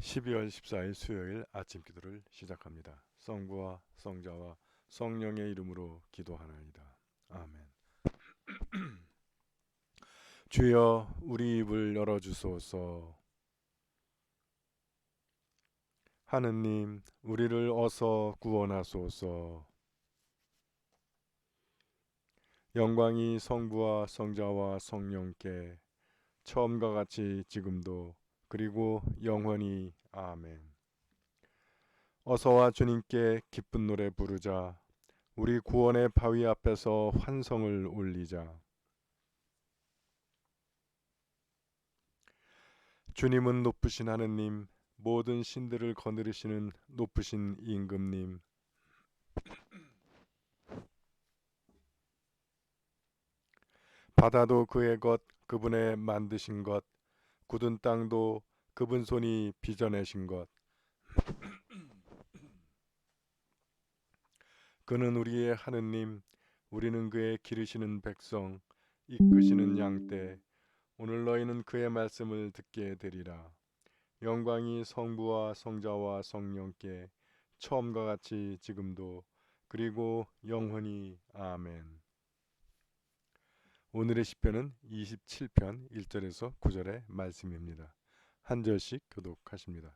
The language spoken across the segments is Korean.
12월 14일 수요일 아침 기도를 시작합니다. 성부와 성자와 성령의 이름으로 기도하나이다. 아멘. 주여 우리 입을 열어주소서. 하느님 우리를 어서 구원하소서. 영광이 성부와 성자와 성령께 처음과 같이 지금도 그리고 영원히 아멘. 어서와 주님께 기쁜 노래 부르자. 우리 구원의 바위 앞에서 환성을 올리자. 주님은 높으신 하느님, 모든 신들을 거느리시는 높으신 임금님, 바다도 그의 것, 그분의 만드신 것, 굳은 땅도 그분 손이 빚어내신 것. 그는 우리의 하느님, 우리는 그의 기르시는 백성, 이끄시는 양떼. 오늘 너희는 그의 말씀을 듣게 되리라. 영광이 성부와 성자와 성령께 처음과 같이 지금도 그리고 영원히 아멘. 오늘의 시편은 27편 1절에서 9절의 말씀입니다. 한 절씩 교독하십니다.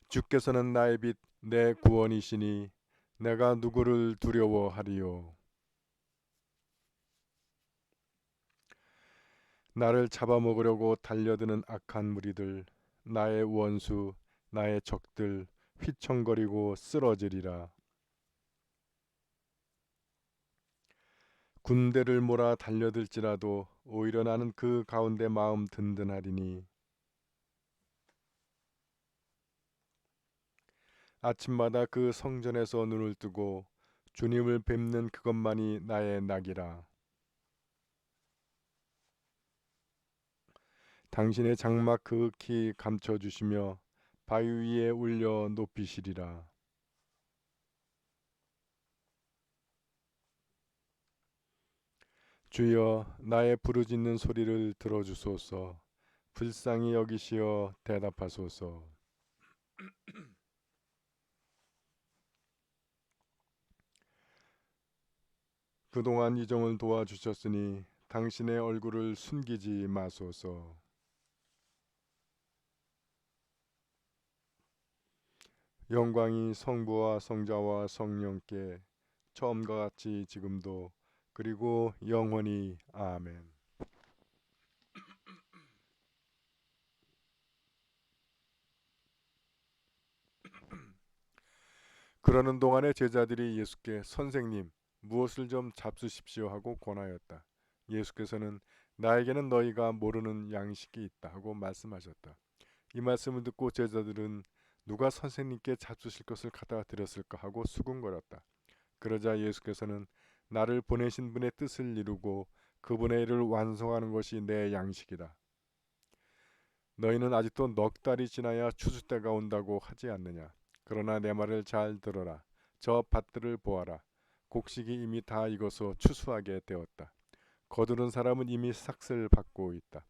주께서는 나의 빛 내 구원이시니 내가 누구를 두려워하리요. 나를 잡아먹으려고 달려드는 악한 무리들, 나의 원수 나의 적들 휘청거리고 쓰러지리라. 군대를 몰아 달려들지라도 오히려 나는 그 가운데 마음 든든하리니. 아침마다 그 성전에서 눈을 뜨고 주님을 뵙는 그것만이 나의 낙이라. 당신의 장막 그윽히 감춰주시며 바위 위에 올려 높이시리라. 주여 나의 부르짖는 소리를 들어주소서. 불쌍히 여기시어 대답하소서. 그동안 이종을 도와주셨으니 당신의 얼굴을 숨기지 마소서. 영광이 성부와 성자와 성령께 처음과 같이 지금도 그리고 영원히 아멘. 그러는 동안에 제자들이 예수께 선생님 무엇을 좀 잡수십시오 하고 권하였다. 예수께서는 나에게는 너희가 모르는 양식이 있다 하고 말씀하셨다. 이 말씀을 듣고 제자들은 누가 선생님께 잡수실 것을 갖다 드렸을까 하고 수군거렸다. 그러자 예수께서는 나를 보내신 분의 뜻을 이루고 그분의 일을 완성하는 것이 내 양식이다. 너희는 아직도 넉 달이 지나야 추수 때가 온다고 하지 않느냐. 그러나 내 말을 잘 들어라. 저 밭들을 보아라. 곡식이 이미 다 익어서 추수하게 되었다. 거두는 사람은 이미 삭슬 받고 있다.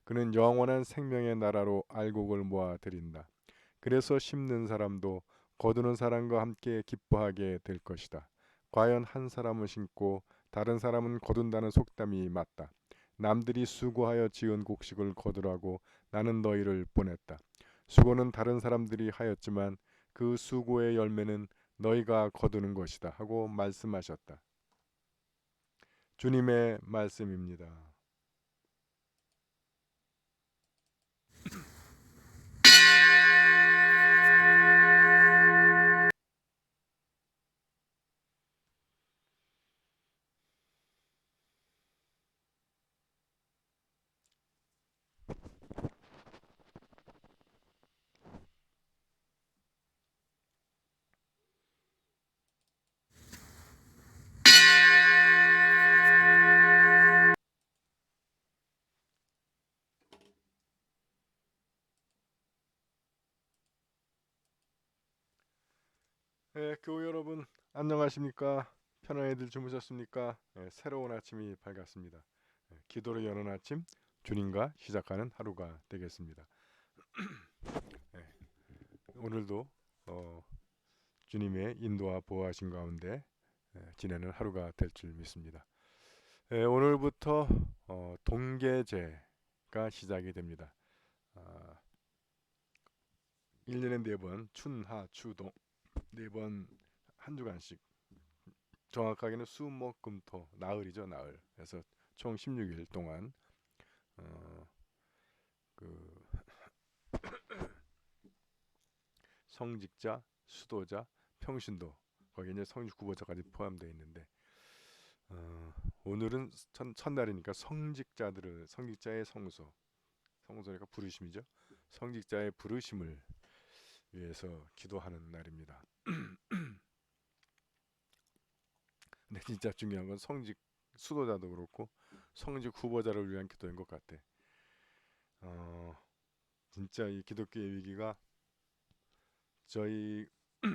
그는 영원한 생명의 나라로 알곡을 모아 들인다. 그래서 심는 사람도 거두는 사람과 함께 기뻐하게 될 것이다. 과연 한 사람은 심고 다른 사람은 거둔다는 속담이 맞다. 남들이 수고하여 지은 곡식을 거두라고 나는 너희를 보냈다. 수고는 다른 사람들이 하였지만 그 수고의 열매는 너희가 거두는 것이다 하고 말씀하셨다. 주님의 말씀입니다. 교우 여러분 안녕하십니까? 편안히들 주무셨습니까? 새로운 아침이 밝았습니다. 기도로 여는 아침 주님과 시작하는 하루가 되겠습니다. 예, 오늘도 주님의 인도와 보호하신 가운데 지내는 하루가 될 줄 믿습니다. 오늘부터 동계제가 시작이 됩니다. 아, 1년에 4번 춘하추동 4번 한 주간씩, 정확하게는 수목금토 나흘이죠, 나흘. 그래서 총 16일 동안 어, 그 성직자, 수도자, 평신도, 거기에 이제 성직 후보자까지 포함되어 있는데, 오늘은 첫날이니까 성직자의 성소니까 부르심이죠. 성직자의 부르심을 위해서 기도하는 날입니다. 근데 진짜 중요한 건 성직 수도자도 그렇고 성직 후보자를 위한 기도인 것 같아. 어, 진짜 이 기독교의 위기가, 저희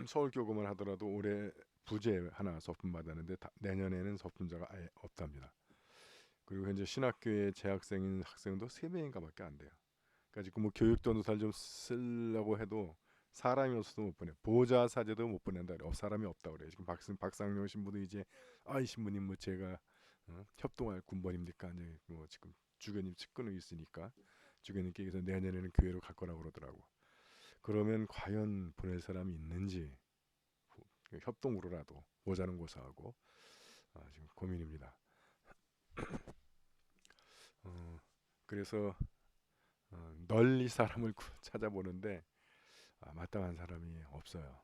서울교구만 하더라도 올해 부재 하나 서품 받았는데 내년에는 서품자가 아예 없답니다. 그리고 현재 신학교에 재학생인 학생도 3명인가밖에 안 돼요. 그러니까 지금 뭐 교육도노사를 좀 쓰려고 해도 사람이 없어서 못 보내. 보좌 사제도 못 보낸다 그래. 사람이 없다 그래. 지금 박상용 신부도 이제, 이 신부님 뭐 제가 협동할 군번입니까? 이제 뭐 지금 주교님 측근으로 있으니까 주교님께서 내년에는 교회로 갈 거라고 그러더라고. 그러면 과연 보낼 사람이 있는지, 협동으로라도 모자는 고사하고 지금 고민입니다. 그래서 널리 사람을 찾아보는데 마땅한 사람이 없어요.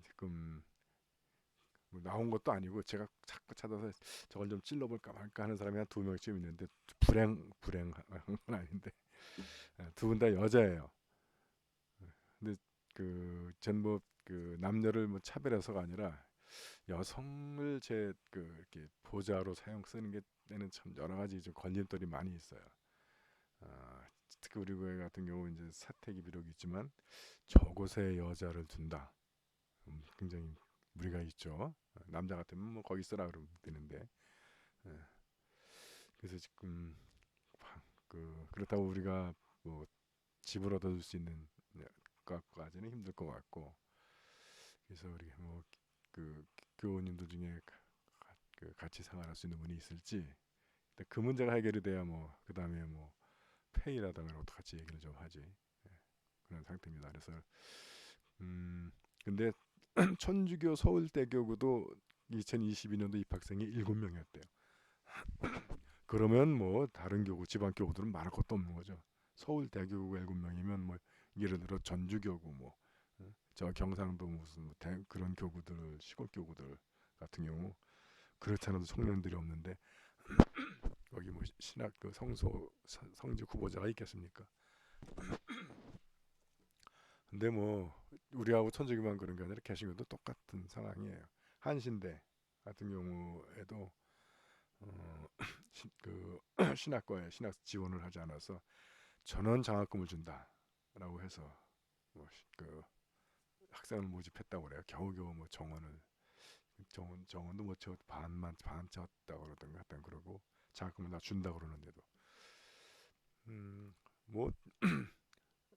지금 뭐 나온 것도 아니고 제가 자꾸 찾아서 저걸 좀 찔러볼까 말까 하는 사람이 한 2명쯤 있는데, 불행한 건 아닌데 두 분 다 여자예요. 근데 그 전부 그 남녀를 뭐 차별해서가 아니라 여성을 이렇게 보좌로 쓰는 게 때는 참 여러 가지 좀 걸림돌이 많이 있어요. 특히 우리 교회 같은 경우 이제 사택이 비록 있지만 저곳에 여자를 둔다. 굉장히 무리가 있죠. 남자 같으면 뭐 거기 있어라 그러면 되는데. 예. 그래서 지금 그렇다고 우리가 뭐 집을 얻어줄 수 있는 것까지는 힘들 것 같고, 그래서 우리 뭐그 교우님들 중에 같이 생활할 수 있는 분이 있을지, 그 문제가 해결이 돼야 뭐 그 다음에 뭐 페이라든가 것도 같이 얘기를 좀 하지. 예, 그런 상태입니다. 그래서 근데 천주교 서울대교구도 2022년도 입학생이 7명이었대요. 그러면 뭐 다른 교구, 지방 교구들은 말할 것도 없는 거죠. 서울대교구 7명이면 뭐 예를 들어 전주교구, 저 경상도 무슨 그런 교구들, 시골 교구들 같은 경우 그렇지 않아도 청년들이 없는데 거기 뭐 신학 그 성직 후보자가 있겠습니까? 근데 뭐 우리하고 천주교만 그런 게 아니라 개신교도 똑같은 상황이에요. 한신대 같은 경우에도 그 신학과에 신학 지원을 하지 않아서 전원 장학금을 준다라고 해서 그 학생을 모집했다고 그래요. 겨우겨우 뭐 정원도 뭐 저 반 쳤다고 그러던가 하여튼 그러고 장학금을 다 준다 그러는데도 뭐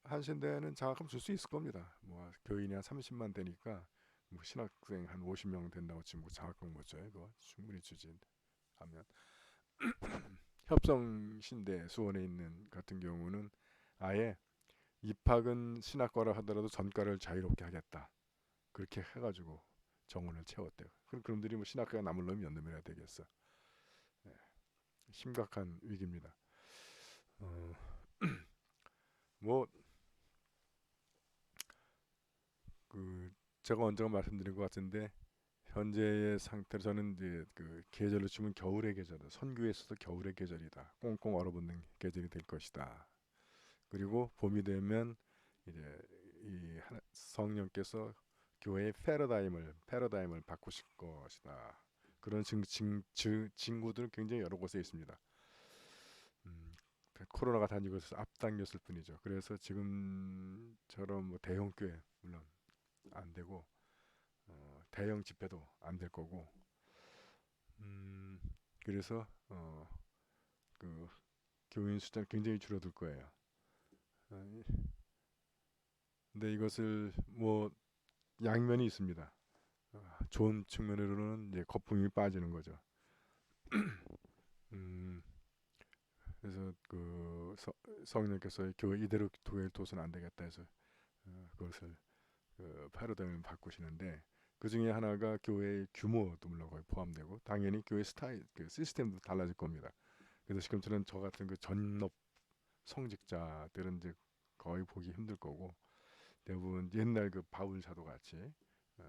한신대는 장학금 줄 수 있을 겁니다. 뭐 교인이 한 30만 되니까 뭐 신학생 한 50명 된다고 치면 뭐 장학금 못 줘요. 그거 충분히 주지 하면. 협성신대 수원에 있는 같은 경우는 아예 입학은 신학과라 하더라도 전과를 자유롭게 하겠다. 그렇게 해가지고 정원을 채웠대요. 그럼 그놈들이 뭐 신학과가 남을 놈이 몇 놈이나 되겠어. 네, 심각한 위기입니다. 뭐 그 제가 언젠가 말씀드린 것 같은데 현재의 상태로 저는 이제 그 계절로 치면 겨울의 계절, 선교에서도 겨울의 계절이다. 꽁꽁 얼어붙는 계절이 될 것이다. 그리고 봄이 되면 이제 이 성령께서 교회의 패러다임을 바꾸실 것이다. 그런 징후들 굉장히 여러 곳에 있습니다. 코로나가 단 이것을 앞당겼을 뿐이죠. 그래서 지금처럼 뭐 대형 교회 물론 안 되고 대형 집회도 안 될 거고, 그래서 그 교인 숫자는 굉장히 줄어들 거예요. 어, 근데 이것을 뭐 양면이 있습니다. 좋은 측면으로는 이제 거품이 빠지는 거죠. 음, 그래서 그 성령께서 교회 이대로 교회를 둬서는 안 되겠다 해서 그것을 패러다임을 바꾸시는데, 그 중에 하나가 교회의 규모도 물론 거기 포함되고 당연히 교회 스타일, 그 시스템도 달라질 겁니다. 그래서 지금처럼 저 같은 그 전업 성직자들은 이제 거의 보기 힘들 거고, 대부분 옛날 그 바울 사도 같이 어,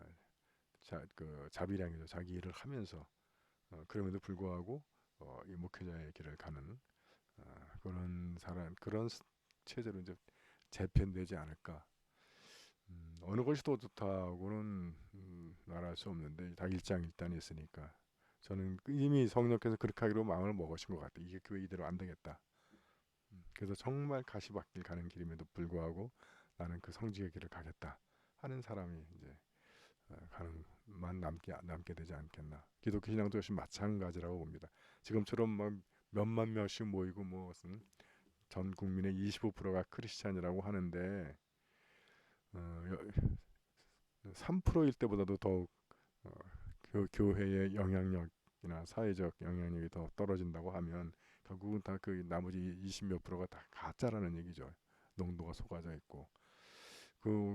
그 자비량이죠. 자기 일을 하면서 그럼에도 불구하고 이 목회자의 길을 가는 그런 사람, 그런 체제로 이제 재편되지 않을까. 어느 것이 더 좋다고는 말할 수 없는데 다 일장일단이 있으니까 저는 이미 성령께서 그렇게 하기로 마음을 먹으신 것 같아요. 이게 교회 이대로 안 되겠다. 그래서 정말 가시밭길 가는 길임에도 불구하고 나는 그 성직의 길을 가겠다 하는 사람이 이제 가는 만 남게 되지 않겠나. 기독교 신앙도 역시 마찬가지라고 봅니다. 지금처럼 막 몇만 명씩 모이고 뭐 무슨 전 국민의 25%가 크리스찬이라고 하는데 3%일 때보다도 더욱 어, 교회의 영향력이나 사회적 영향력이 더 떨어진다고 하면 결국은 다 그 나머지 20 몇 프로가 다 가짜라는 얘기죠. 농도가 속아져 있고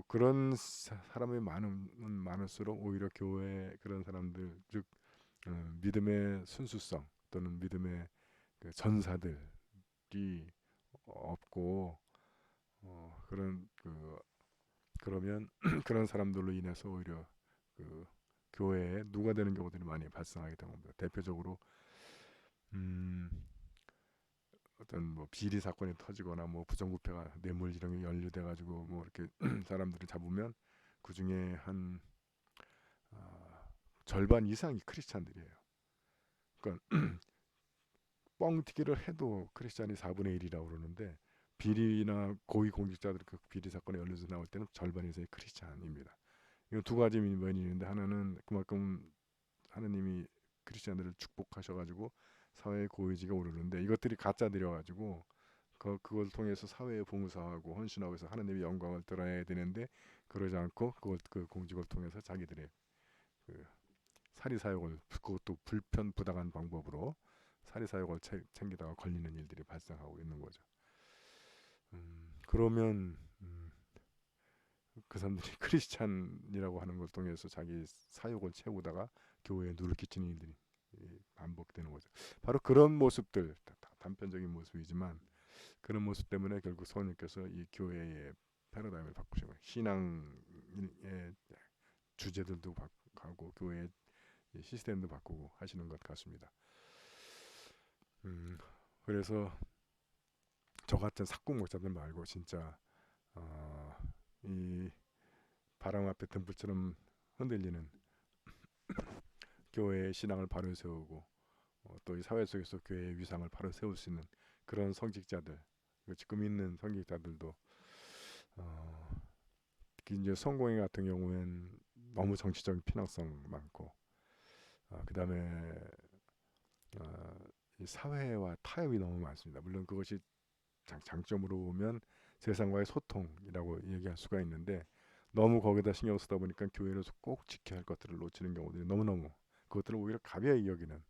그런 사람이 많을수록 오히려 교회 그런 사람들, 즉 믿음의 순수성 또는 믿음의 그 전사들이 없고 그런 그러면 그런 사람들로 인해서 오히려 그 교회에 누가 되는 경우들이 많이 발생하게 된 겁니다. 대표적으로 음, 어떤 뭐 비리 사건이 터지거나 뭐 부정부패가 뇌물 이런 게 연루돼 가지고 뭐 이렇게 사람들을 잡으면 그 중에 한 절반 이상이 크리스찬들이에요. 그러니까 뻥튀기를 해도 크리스찬이 4분의 1이라고 그러는데 비리나 고위 공직자들 그 비리 사건에 연루돼서 나올 때는 절반 이상이 크리스찬입니다. 이거 두 가지 면이 있는데, 하나는 그만큼 하느님이 크리스찬들을 축복하셔가지고 사회의 고위직에 오르는데 이것들이 가짜들여가지고 그걸 통해서 사회에 봉사하고 헌신하고 해서 하느님의 영광을 드러내야 되는데 그러지 않고 그 공직을 통해서 자기들의 그 사리사욕을, 그것도 불편부당한 방법으로 사리사욕을 챙기다가 걸리는 일들이 발생하고 있는 거죠. 그러면 그 사람들이 크리스찬이라고 하는 걸 통해서 자기 사욕을 채우다가 교회에 누를 끼치는 일들이 반복되는 거죠. 바로 그런 모습들, 단편적인 모습이지만 그런 모습 때문에 결국 성령께서 이 교회의 패러다임을 바꾸시고 신앙의 주제들도 바꾸고 교회의 시스템도 바꾸고 하시는 것 같습니다. 그래서 저 같은 사국 목사들 말고 진짜 어, 이 바람 앞에 등불처럼 흔들리는 교회의 신앙을 바로 세우고 또 이 사회 속에서 교회의 위상을 바로 세울 수 있는 그런 성직자들, 지금 있는 성직자들도 특히 이제 성공회 같은 경우엔 너무 정치적인 편향성 많고 그 다음에 어, 이 사회와 타협이 너무 많습니다. 물론 그것이 장점으로 보면 세상과의 소통이라고 얘기할 수가 있는데 너무 거기다 신경 쓰다 보니까 교회에서 꼭 지켜야 할 것들을 놓치는 경우들이 너무너무, 그것들을 오히려 가벼이 여기는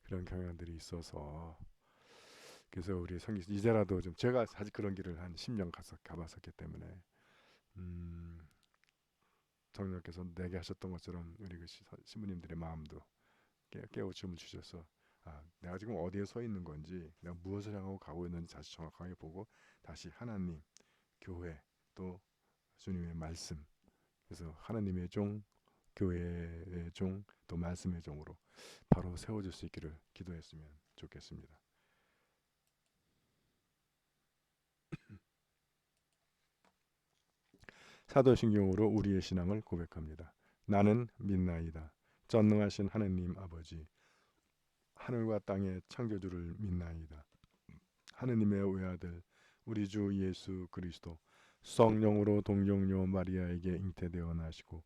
그런 경향들이 있어서, 그래서 우리 성기 이제라도 좀, 제가 사실 그런 길을 한 10년 가봤었기 때문에 성령께서 내게 하셨던 것처럼 우리 그 신부님들의 마음도 깨우침을 주셔서 내가 지금 어디에 서 있는 건지, 내가 무엇을 향하고 가고 있는지 다시 정확하게 보고 다시 하나님, 교회, 또 주님의 말씀, 그래서 하나님의 종, 교회의 종, 또 말씀의 종으로 바로 세워질 수 있기를 기도했으면 좋겠습니다. 사도신경으로 우리의 신앙을 고백합니다. 나는 믿나이다. 전능하신 하느님 아버지, 하늘과 땅의 창조주를 믿나이다. 하느님의 외아들 우리 주 예수 그리스도 성령으로 동정녀 마리아에게 잉태되어 나시고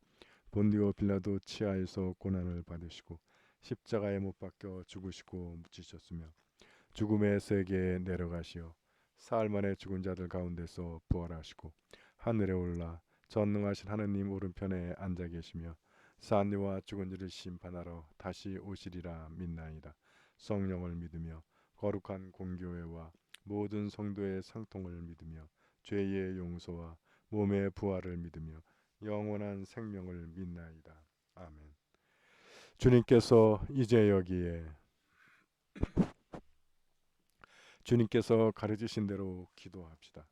본디오 빌라도 치하에서 고난을 받으시고 십자가에 못 박혀 죽으시고 묻히셨으며 죽음의 세계에 내려가시어 사흘 만에 죽은 자들 가운데서 부활하시고 하늘에 올라 전능하신 하느님 오른편에 앉아 계시며 산이와 죽은 이를 심판하러 다시 오시리라 믿나이다. 성령을 믿으며 거룩한 공교회와 모든 성도의 상통을 믿으며 죄의 용서와 몸의 부활을 믿으며 영원한 생명을 믿나이다. 아멘. 주님께서 이제 여기에 주님께서 가르치신 대로 기도합시다.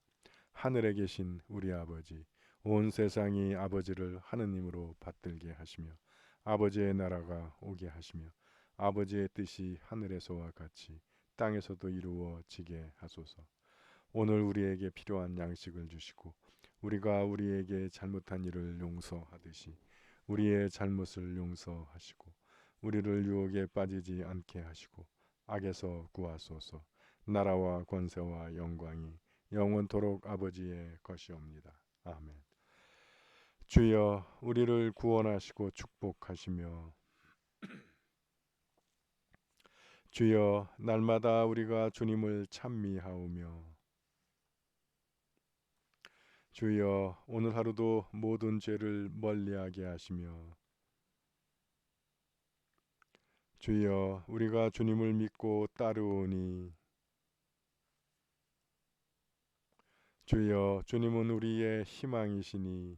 하늘에 계신 우리 아버지, 온 세상이 아버지를 하느님으로 받들게 하시며 아버지의 나라가 오게 하시며 아버지의 뜻이 하늘에서와 같이 땅에서도 이루어지게 하소서. 오늘 우리에게 필요한 양식을 주시고 우리가 우리에게 잘못한 일을 용서하듯이 우리의 잘못을 용서하시고 우리를 유혹에 빠지지 않게 하시고 악에서 구하소서. 나라와 권세와 영광이 영원토록 아버지의 것이옵니다. 아멘. 주여 우리를 구원하시고 축복하시며 주여 날마다 우리가 주님을 찬미하오며 주여 오늘 하루도 모든 죄를 멀리하게 하시며 주여 우리가 주님을 믿고 따르오니 주여 주님은 우리의 희망이시니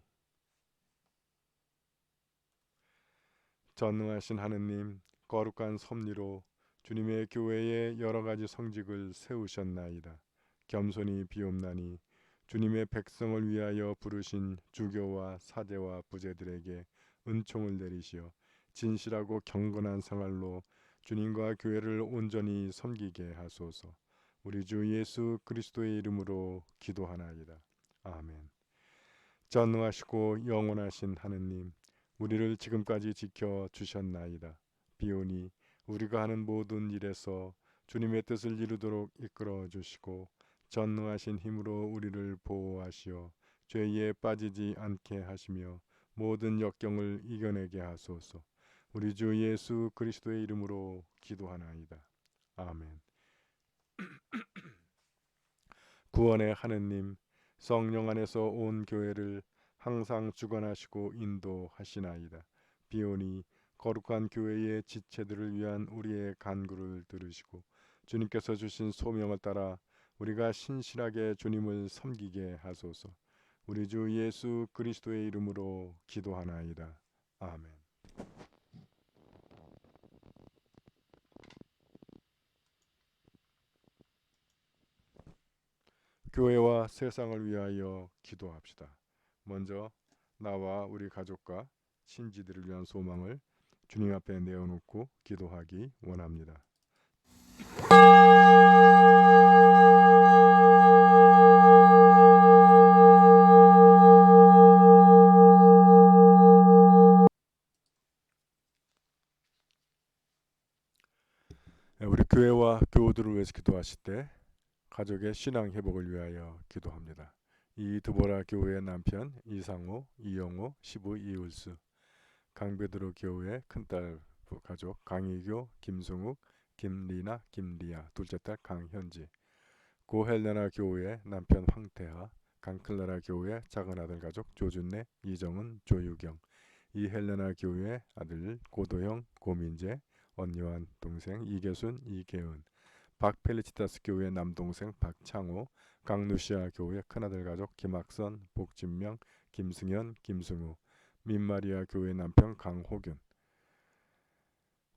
전능하신 하느님 거룩한 섭리로 주님의 교회에 여러 가지 성직을 세우셨나이다. 겸손히 비옵나니 주님의 백성을 위하여 부르신 주교와 사제와 부제들에게 은총을 내리시어 진실하고 경건한 생활로 주님과 교회를 온전히 섬기게 하소서. 우리 주 예수 그리스도의 이름으로 기도하나이다. 아멘. 전능하시고 영원하신 하느님, 우리를 지금까지 지켜 주셨나이다. 비오니 우리가 하는 모든 일에서 주님의 뜻을 이루도록 이끌어 주시고 전능하신 힘으로 우리를 보호하시어 죄에 빠지지 않게 하시며 모든 역경을 이겨내게 하소서. 우리 주 예수 그리스도의 이름으로 기도하나이다. 아멘. 구원의 하느님, 성령 안에서 온 교회를 항상 주관하시고 인도하시나이다. 비오니 거룩한 교회의 지체들을 위한 우리의 간구를 들으시고 주님께서 주신 소명을 따라 우리가 신실하게 주님을 섬기게 하소서. 우리 주 예수 그리스도의 이름으로 기도하나이다. 아멘. 교회와 세상을 위하여 기도합시다. 먼저 나와 우리 가족과 친지들을 위한 소망을 주님 앞에 내어놓고 기도하기 원합니다. 우리 교회와 교우들을 위해서 기도하실 때 가족의 신앙 회복을 위하여 기도합니다. 이드보라 교우의 남편 이상호, 이영호, 시부 이울수, 강베드로 교우의 큰딸 가족 강희교, 김승욱, 김리나, 김리아, 둘째 딸 강현지, 고헬레나 교우의 남편 황태하, 강클라라 교우의 작은 아들 가족 조준래, 이정은, 조유경, 이헬레나 교우의 아들 고도형, 고민재, 언니와 동생 이계순, 이계은, 박펠리치타스 교우의 남동생 박창호, 강루시아 교우의 큰아들 가족 김학선, 복진명, 김승현, 김승우, 민마리아 교우의 남편 강호균.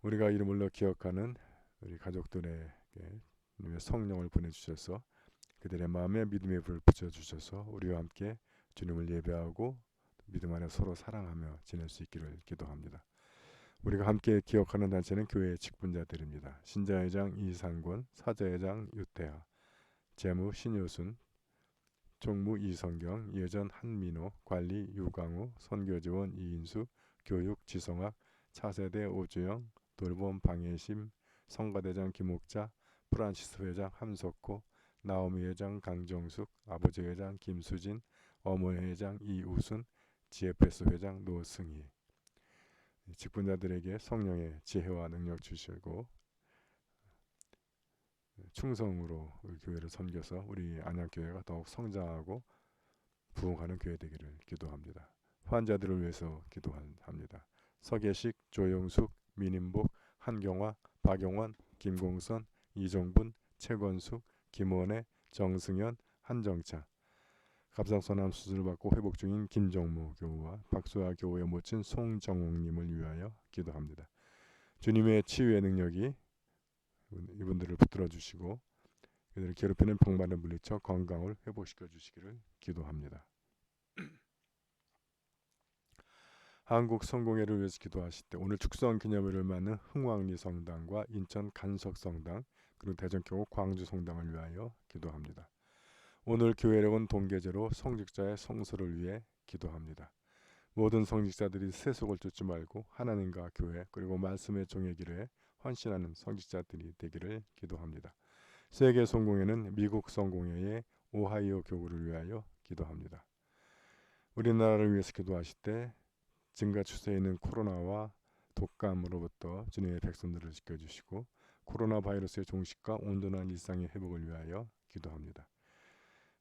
우리가 이름을로 기억하는 우리 가족들에게 성령을 보내주셔서 그들의 마음에 믿음의 불을 붙여주셔서 우리와 함께 주님을 예배하고 믿음 안에 서로 사랑하며 지낼 수 있기를 기도합니다. 우리가 함께 기억하는 단체는 교회의 직분자들입니다. 신자회장 이상권, 사제회장 유태하, 재무 신효순, 총무 이성경, 예전 한민호, 관리 유강우, 선교지원 이인수, 교육 지성학, 차세대 오주영, 돌봄 방해심, 성가대장 김옥자, 프란시스 회장 함석호, 나오미 회장 강정숙, 아버지 회장 김수진, 어머니 회장 이우순, GFS 회장 노승희. 직분자들에게 성령의 지혜와 능력 주시고 충성으로 교회를 섬겨서 우리 안양교회가 더욱 성장하고 부흥하는 교회 되기를 기도합니다. 환자들을 위해서 기도합니다. 서계식, 조영숙, 민인복, 한경화, 박용환, 김공선, 이종분, 최건숙, 김원혜, 정승현, 한정차, 갑상선암 수술받고 회복 중인 김정모 교우와 박수아 교우에 모친 송정옥님을 위하여 기도합니다. 주님의 치유의 능력이 이분들을 붙들어 주시고 그들을 괴롭히는 병만을 물리쳐 건강을 회복시켜 주시기를 기도합니다. 한국 성공회를 위해서 기도하실 때 오늘 축성 기념일을 맞는 흥왕리 성당과 인천 간석 성당 그리고 대전교구 광주 성당을 위하여 기도합니다. 오늘 교회력은 동계제로 성직자의 성소를 위해 기도합니다. 모든 성직자들이 세속을 쫓지 말고 하나님과 교회 그리고 말씀의 종의 길에 헌신하는 성직자들이 되기를 기도합니다. 세계 성공회는 미국 성공회의 오하이오 교구를 위하여 기도합니다. 우리나라를 위해서 기도하실 때 증가 추세에 있는 코로나와 독감으로부터 주님의 백성들을 지켜주시고 코로나 바이러스의 종식과 온전한 일상의 회복을 위하여 기도합니다.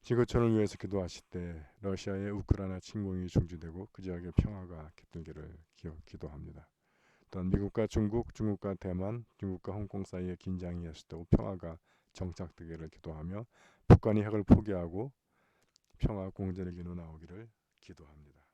지구촌을 위해서 기도하실 때 러시아의 우크라이나 침공이 중지되고 그 지역의 평화가 깃들기를 기도합니다. 또한 미국과 중국과 대만, 중국과 홍콩 사이의 긴장이 해소되고 평화가 정착되기를 기도하며 북한이 핵을 포기하고 평화 공존의 길로 나오기를 기도합니다.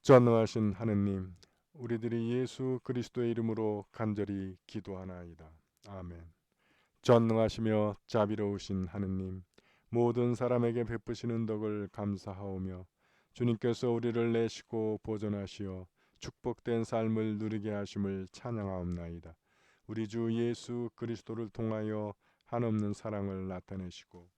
전능하신 하느님, 우리들이 예수 그리스도의 이름으로 간절히 기도하나이다. 아멘. 전능하시며 자비로우신 하느님, 모든 사람에게 베푸시는 덕을 감사하오며 주님께서 우리를 내시고 보존하시어 축복된 삶을 누리게 하심을 찬양하옵나이다. 우리 주 예수 그리스도를 통하여 한없는 사랑을 나타내시고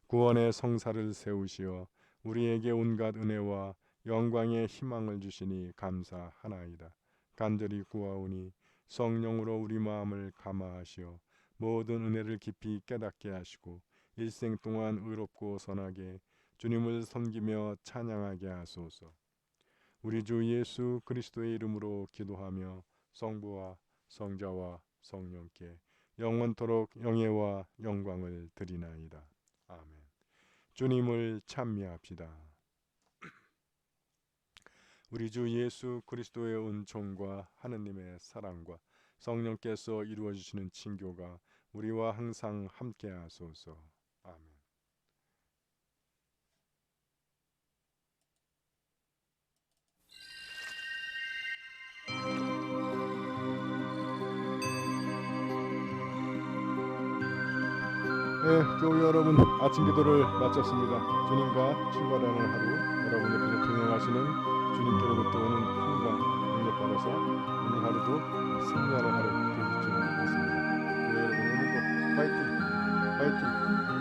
구원의 성사를 세우시어 우리에게 온갖 은혜와 영광의 희망을 주시니 감사하나이다. 간절히 구하오니 성령으로 우리 마음을 감화하시어 모든 은혜를 깊이 깨닫게 하시고 일생 동안 의롭고 선하게 주님을 섬기며 찬양하게 하소서. 우리 주 예수 그리스도의 이름으로 기도하며 성부와 성자와 성령께 영원토록 영예와 영광을 드리나이다. 아멘. 주님을 찬미합시다. 우리 주 예수 그리스도의 은총과 하느님의 사랑과 성령께서 이루어 주시는 친교가 우리와 항상 함께 하소서. 아멘. 교우 여러분, 아침 기도를 마쳤습니다. 주님과 출발하는 하루, 여러분 옆에서 동행하시는 주님께로부터 오는 힘과 능력 받아서 오늘 하루도 승리하는 하루 되실 줄 믿습니다. 교우 여러분, 오늘도 파이팅! 파이팅!